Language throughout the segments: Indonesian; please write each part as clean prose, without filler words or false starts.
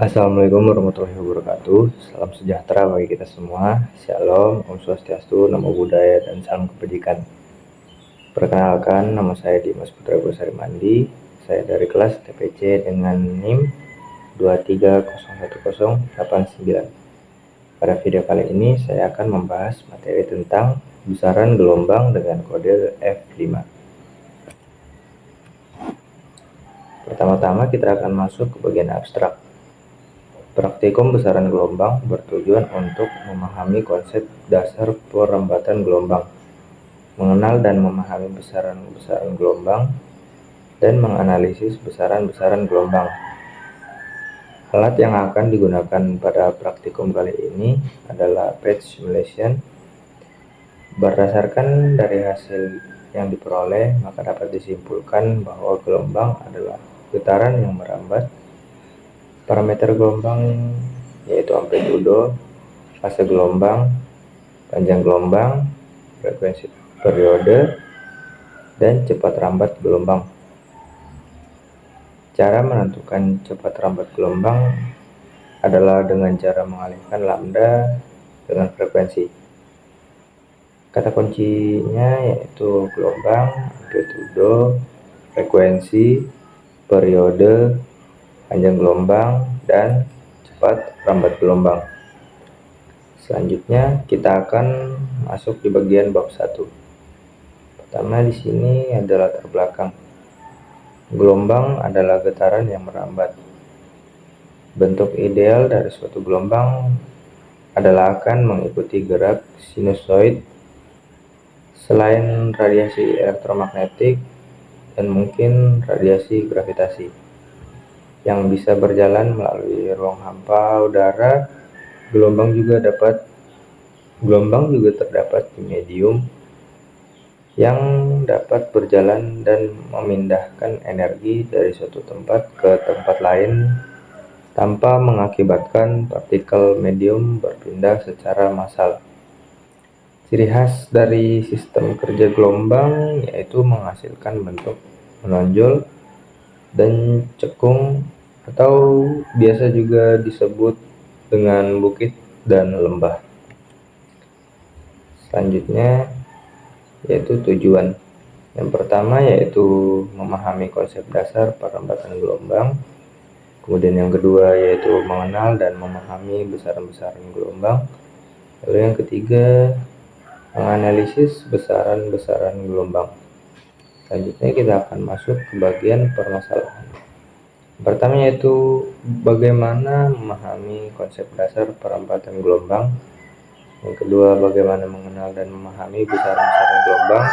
Assalamualaikum warahmatullahi wabarakatuh. Salam sejahtera bagi kita semua. Shalom, Om Swastiastu, Namo Buddhaya, dan salam kebajikan. Perkenalkan, nama saya Dimas Putra Gosari Mandi. Saya dari kelas TPC dengan NIM 2301089. Pada video kali ini saya akan membahas materi tentang besaran gelombang dengan kode F5. Pertama-tama kita akan masuk ke bagian abstrak. Praktikum besaran gelombang bertujuan untuk memahami konsep dasar perambatan gelombang, mengenal dan memahami besaran-besaran gelombang, dan menganalisis besaran-besaran gelombang. Alat yang akan digunakan pada praktikum kali ini adalah patch simulation. Berdasarkan dari hasil yang diperoleh, maka dapat disimpulkan bahwa gelombang adalah getaran yang merambat. Parameter gelombang yaitu amplitudo, fase gelombang, panjang gelombang, frekuensi periode, dan cepat rambat gelombang. Cara menentukan cepat rambat gelombang adalah dengan cara mengalihkan lambda dengan frekuensi. Kata kuncinya yaitu gelombang, amplitudo, frekuensi, periode, panjang gelombang, dan cepat rambat gelombang. Selanjutnya kita akan masuk di bagian bab 1. Pertama di sini adalah latar belakang. Gelombang adalah getaran yang merambat. Bentuk ideal dari suatu gelombang adalah akan mengikuti gerak sinusoid selain radiasi elektromagnetik dan mungkin radiasi gravitasi yang bisa berjalan melalui ruang hampa udara. Gelombang juga terdapat di medium yang dapat berjalan dan memindahkan energi dari suatu tempat ke tempat lain tanpa mengakibatkan partikel medium berpindah secara massal. Ciri khas dari sistem kerja gelombang yaitu menghasilkan bentuk menonjol dan cekung, atau biasa juga disebut dengan bukit dan lembah. Selanjutnya yaitu tujuan. Yang pertama yaitu memahami konsep dasar perambatan gelombang. Kemudian yang kedua yaitu mengenal dan memahami besaran-besaran gelombang. Lalu yang ketiga, menganalisis besaran-besaran gelombang. Selanjutnya kita akan masuk ke bagian permasalahan. Pertama yaitu bagaimana memahami konsep dasar perambatan gelombang. Yang kedua, bagaimana mengenal dan memahami besaran-besaran gelombang.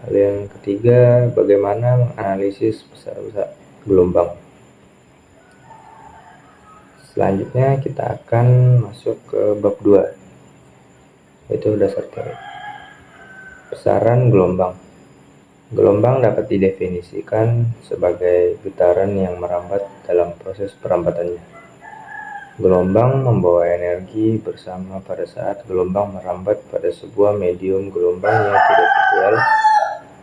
Lalu yang ketiga, bagaimana menganalisis besar-besar gelombang. Selanjutnya kita akan masuk ke bab 2, yaitu dasar teori. Besaran gelombang. Gelombang dapat didefinisikan sebagai getaran yang merambat dalam proses perambatannya. Gelombang membawa energi bersama pada saat gelombang merambat pada sebuah medium. Gelombang yang tidak ideal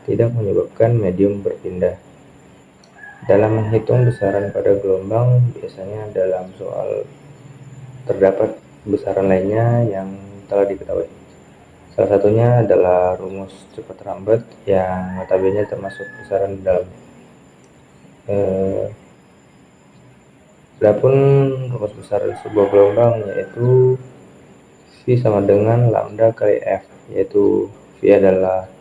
tidak menyebabkan medium berpindah. Dalam menghitung besaran pada gelombang, biasanya dalam soal terdapat besaran lainnya yang telah diketahui. Salah satunya adalah rumus cepat rambat yang notabene termasuk besaran di dalamnya. Adapun rumus besaran sebuah gelombang yaitu V sama dengan lambda kali F, yaitu V adalah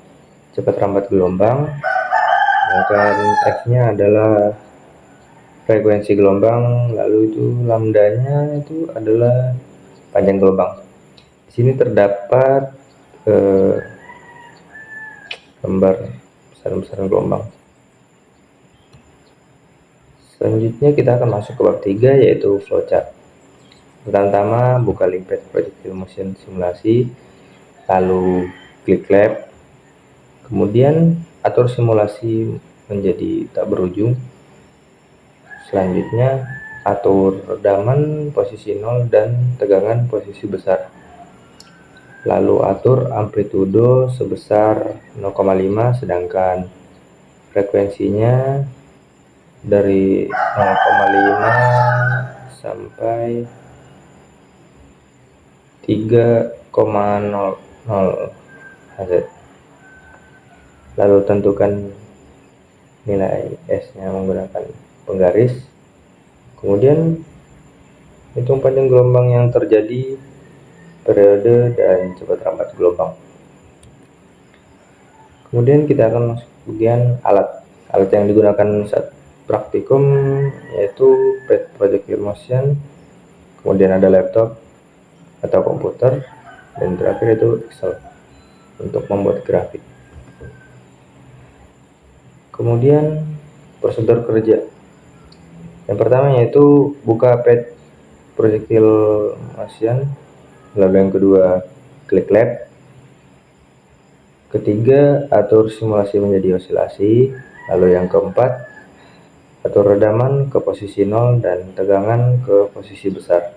cepat rambat gelombang, sedangkan F-nya adalah frekuensi gelombang, lalu itu lambdanya itu adalah panjang gelombang. Di sini terdapat gambar besaran-besaran gelombang. Selanjutnya kita akan masuk ke bab 3 yaitu flowchart. Pertama, buka link page projectile motion simulasi, lalu klik lab, kemudian atur simulasi menjadi tak berujung. Selanjutnya atur redaman posisi 0 dan tegangan posisi besar. Lalu atur amplitudo sebesar 0,5 sedangkan frekuensinya dari 0,5 sama sampai 3,00 Hz. Lalu tentukan nilai S-nya menggunakan penggaris. Kemudian hitung panjang gelombang yang terjadi, periode, dan cepat rambat gelombang. Kemudian kita akan masuk bagian alat. Alat yang digunakan saat praktikum yaitu pet projectile motion, kemudian ada laptop atau komputer, dan terakhir itu Excel untuk membuat grafik. Kemudian prosedur kerja. Yang pertama yaitu buka pet projectile motion, lalu yang kedua klik lab. Ketiga, atur simulasi menjadi osilasi. Lalu yang keempat, atur redaman ke posisi 0 dan tegangan ke posisi besar.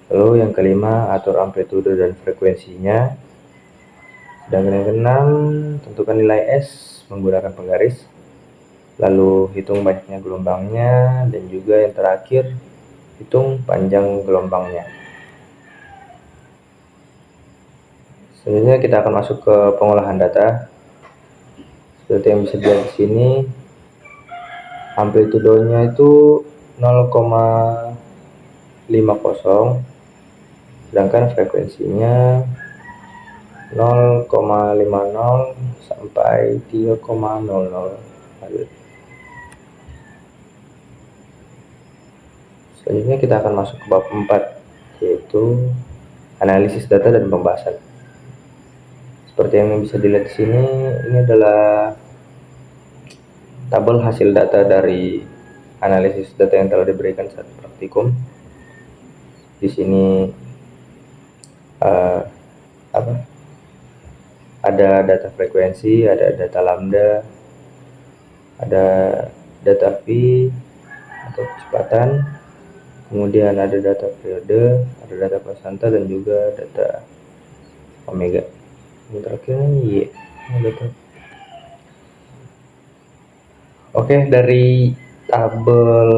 Lalu yang kelima, atur amplitude dan frekuensinya. Sedangkan yang keenam, tentukan nilai S menggunakan penggaris. Lalu hitung banyaknya gelombangnya, dan juga yang terakhir, hitung panjang gelombangnya. Selanjutnya kita akan masuk ke pengolahan data. Seperti yang bisa dilihat di sini, amplitudenya itu 0,50, sedangkan frekuensinya 0,50 sampai 3,00 Hz. Selanjutnya kita akan masuk ke bab 4, yaitu analisis data dan pembahasan. Seperti yang bisa dilihat di sini, ini adalah tabel hasil data dari analisis data yang telah diberikan saat praktikum. Di sini ada data frekuensi, ada data lambda, ada data V atau kecepatan, kemudian ada data periode, ada data konstanta, dan juga data omega. Yang terakhir Y. Oke, dari tabel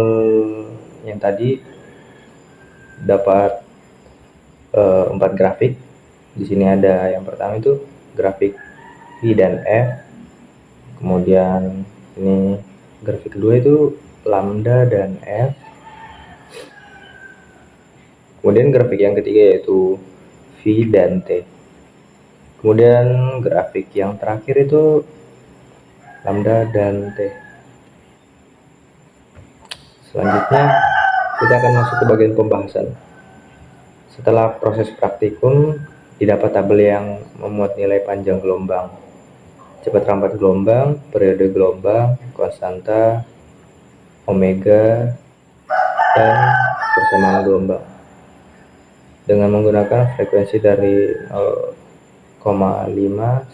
yang tadi dapat 4 grafik. Di sini ada yang pertama itu grafik V dan F. Kemudian ini grafik kedua itu lambda dan F. Kemudian grafik yang ketiga yaitu V dan T. Kemudian grafik yang terakhir itu lambda dan T. Selanjutnya kita akan masuk ke bagian pembahasan. Setelah proses praktikum, didapat tabel yang memuat nilai panjang gelombang, cepat rambat gelombang, periode gelombang, konstanta, omega, dan persamaan gelombang dengan menggunakan frekuensi dari 0,5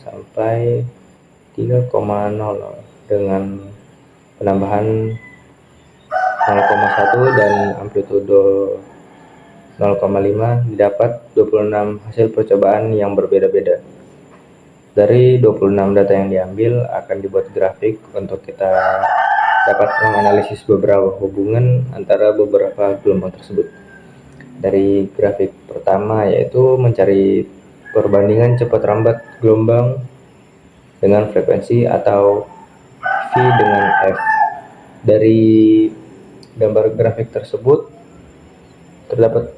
sampai 3,00 dengan penambahan 0,1 dan amplitudo 0,5. didapat 26 hasil percobaan yang berbeda-beda. Dari 26 data yang diambil akan dibuat grafik untuk kita dapat menganalisis beberapa hubungan antara beberapa gelombang tersebut. Dari grafik pertama yaitu mencari perbandingan cepat rambat gelombang dengan frekuensi atau V dengan F. Dari gambar grafik tersebut terdapat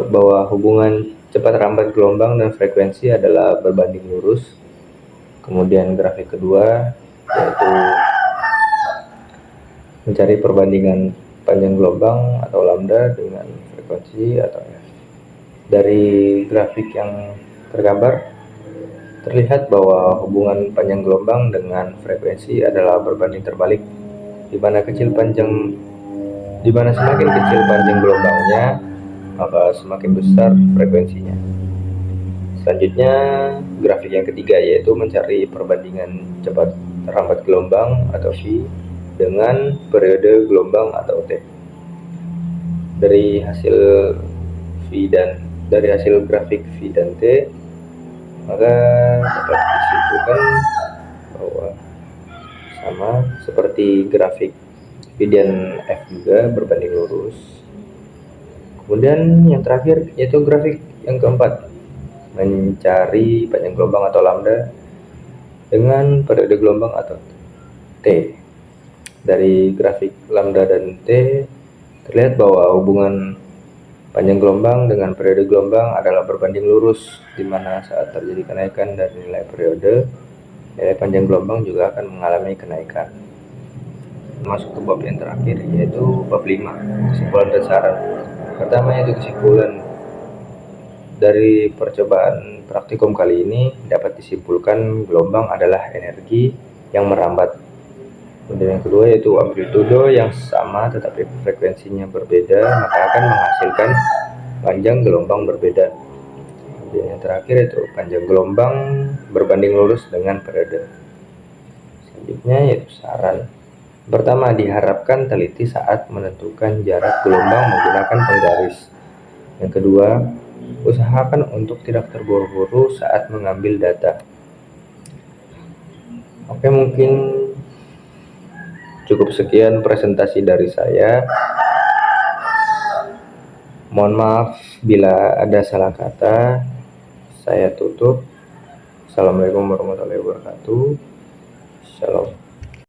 bahwa hubungan cepat rambat gelombang dan frekuensi adalah berbanding lurus. Kemudian grafik kedua yaitu mencari perbandingan panjang gelombang atau lambda dengan frekuensi atau F. Dari grafik yang tergambar terlihat bahwa hubungan panjang gelombang dengan frekuensi adalah berbanding terbalik, di mana semakin kecil panjang gelombangnya, maka semakin besar frekuensinya. Selanjutnya, grafik yang ketiga yaitu mencari perbandingan cepat rambat gelombang atau V dengan periode gelombang atau T. Dari hasil grafik V dan T, maka dapat disimpulkan bahwa sama seperti grafik V dan F juga berbanding lurus. Kemudian yang terakhir yaitu grafik yang keempat, mencari panjang gelombang atau lambda dengan periode gelombang atau T. Dari grafik lambda dan T terlihat bahwa hubungan panjang gelombang dengan periode gelombang adalah berbanding lurus, di mana saat terjadi kenaikan dari nilai periode, nilai panjang gelombang juga akan mengalami kenaikan. Masuk ke bab yang terakhir, yaitu bab 5, kesimpulan dan saran. Pertama yaitu kesimpulan. Dari percobaan praktikum kali ini dapat disimpulkan gelombang adalah energi yang merambat. Kemudian yang kedua yaitu amplitudo yang sama tetapi frekuensinya berbeda, maka akan menghasilkan panjang gelombang berbeda. Kemudian yang terakhir yaitu panjang gelombang berbanding lurus dengan periode. Selanjutnya yaitu saran. Pertama, diharapkan teliti saat menentukan jarak gelombang menggunakan penggaris. Yang kedua, usahakan untuk tidak terburu-buru saat mengambil data. Oke, mungkin cukup sekian presentasi dari saya. Mohon maaf bila ada salah kata. Saya tutup. Assalamualaikum warahmatullahi wabarakatuh. Shalom.